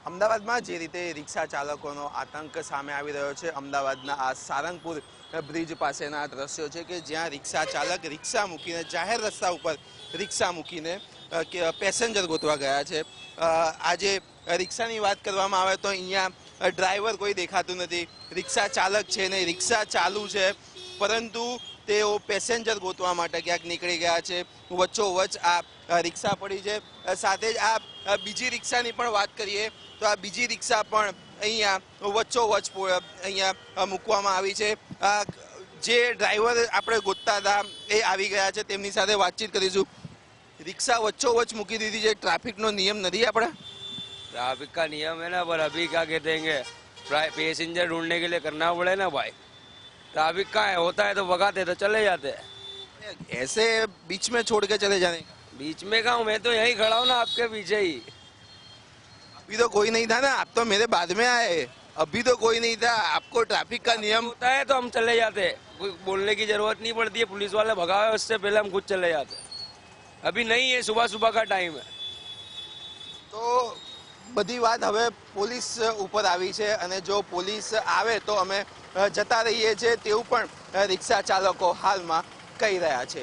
અમદાવાદમાં જે રીતે રિક્ષા ચાલકોનો આતંક સામે આવી રહ્યો છે, અમદાવાદના આ સારંગપુર બ્રિજ પાસેના દ્રશ્યો છે કે જ્યાં રિક્ષા ચાલક રિક્ષા મૂકીને જાહેર રસ્તા ઉપર રિક્ષા મૂકીને પેસેન્જર ગોતવા ગયા છે। આજે રિક્ષાની વાત કરવામાં આવે તો અહીંયા ડ્રાઈવર કોઈ દેખાતું નથી, રિક્ષા ચાલક છે ને રિક્ષા ચાલુ છે, પરંતુ તેઓ પેસેન્જર ગોતવા માટે ક્યાંક નીકળી ગયા છે। વચ્ચોવચ્ચ આ રિક્ષા પડી છે। સાથે જ આ બીજી રિક્ષાની પણ વાત કરીએ તો આ બીજી રિક્ષા પણ અહીંયા વચ્ચોવચ્ચ અહીંયા મૂકવામાં આવી છે। જે ડ્રાઈવર આપણે ગોતતા હતા એ આવી ગયા છે, તેમની સાથે વાતચીત કરીશું। रिक्शा वच्चोवच मुकी दीदी है, ट्रैफिक नो नियम नहीं है अपना? ट्रैफिक का नियम है ना, पर अभी क्या कहते हैं पैसेंजर ढूंढने के लिए करना पड़े ना भाई। ट्रैफिक का है, होता है तो भगाते तो चले जाते हैं, ऐसे बीच में छोड़ के चले जाने का? बीच में का हूँ मैं तो यहीं खड़ा हूँ ना आपके पीछे ही। अभी तो कोई नहीं था ना, आप तो मेरे बाद में आए, अभी तो कोई नहीं था। आपको ट्रैफिक का नियम होता है तो हम चले जाते, कोई बोलने की जरूरत नहीं पड़ती है, पुलिस वाले भगावे उससे पहले हम खुद चले जाते। अभी नहीं है, सुबह सुबह का टाइम है। तो बधी बात हवे पोलीस ऊपर आई है અને જો પોલીસ આવે તો અમે જતા રહીએ છીએ તેવું પણ રિક્ષા ચાલકો હાલમાં કહી રહ્યા છે।